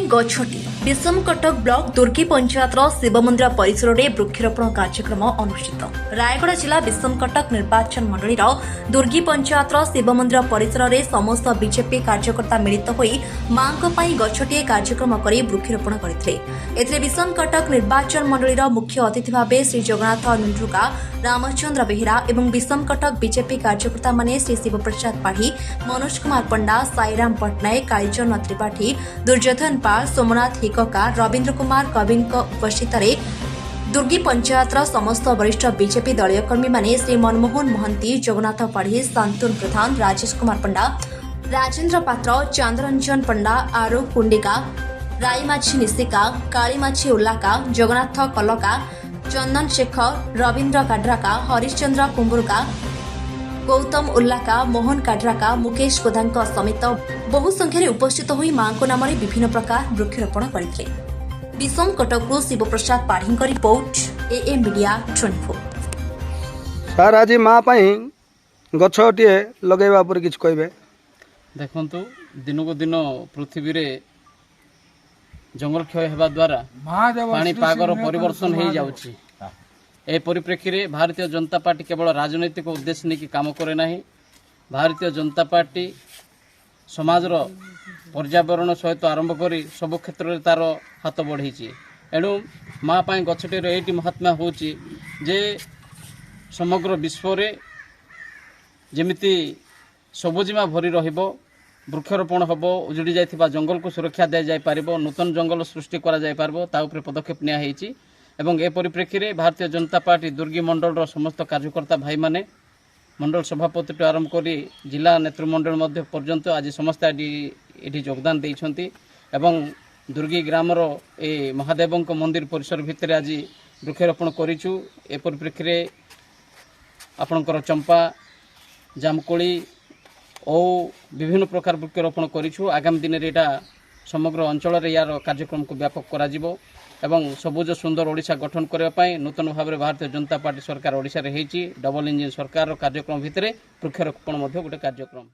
गछटी विषमकटक block दुर्गी पंचायतर Shiv मंदिर परिसर में वृक्षरोपण कार्यक्रम अनुष्ठित। रायगढ़ जिला विषमकटक निर्वाचन मंडल दुर्गी पंचायतर शिव मंदिर परिसर में समस्त बीजेपी कार्यकर्ता मिलित होई मां गछटी कार्यक्रम कर वृक्षरोपण करते। विषमकटक निर्वाचन मंडल मुख्य अतिथि भाव श्री जगन्नाथ नुंडुगा, रामचंद्र बेहेरा और विषमकटक बीजेपी कार्यकर्ता माने श्री शिवप्रसाद पाढ़ी, मनोज कुमार पंडा, साईराम पट्टनायक, कालीचरण त्रिपाठी, दुर्योधन पाल, सोमनाथ हिकका, रवीन्द्र कुमार कवि उपस्थित दुर्गी पंचायतर समस्त वरिष्ठ बीजेपी दलीय कर्मी माने श्री मनमोहन महंती, जगन्नाथ पाढ़ी, शांतनु प्रधान, राजेश कुमार पंडा, राजेन्द्र पात्र, चंद्ररंजन पंडा, आरोप कुंडिका, राईमाछी निशिका, कालीमाछी उल्लाका, जगन्नाथ कलका, चंदन शेखर, रवीन्द्र काड्राका, हरिश्चंद्र कुंबुरका, गौतम उल्लाका, मोहन काड्राका, मुकेश गोधा समेत बहु संख्यार उपस्थित होई मां नाम विभिन्न प्रकार वृक्षरोपण करते। विषमकटकु Shivprasad Padhi report, AM media 24। Sir आज माँ गछटे लगेवा पर किछ कहबे। देखंतु दिनकु दिन पृथ्वी रे जंगल क्षय हेबा द्वारा पाणीपागर परिवर्तन हो जाउछि। ए परिप्रेक्षी रे भारतीय जनता पार्टी केवल राजनैतिक उद्देश्य नहीं काम करे नहीं। भारतीय जनता पार्टी समाजर पर्यावरण सहित आरंभ करी सब क्षेत्र में तार हाथ बढ़ी। एणु माँ गछटेर ये महात्मा हूँ जे समग्र विश्व रे जेमिति सबुजिमा भरी रहिबो, वृक्षरोपण हम, उजुड़ी जाइथिबा जंगल को सुरक्षा दी जाय पारिबो, नूतन जंगल सृष्टि करा जाय पारिबो, ता उपरे पदक्षेप निया हेछि। एवं ए परिप्रेक्षी रे भारतीय जनता पार्टी दुर्गी मंडल समस्त कार्यकर्ता भाई माने मंडल सभापति आरंभ करी जिला नेतृमंडल मध्य पर्यंत आज समस्त ये योगदान देइछंती। एवं दुर्गी ग्रामर ए महादेव मंदिर परिसर भितर आज वृक्षरोपण करिछु। ए परिप्रेक्षी रे आपणकर चंपा, जामकोली और विभिन्न प्रकार वृक्षरोपण करिछु। आगामी दिन में यहाँ समग्र अंचल यार कार्यक्रम को व्यापक करा जिवो एवं सबुज सुंदर ओडिशा गठन करने नूतन भाव में भारतीय जनता पार्टी सरकार ओडिशा रे हेछि। डबल इंजिन सरकार कार्यक्रम भितर वृक्षरोपण गोटे कार्यक्रम।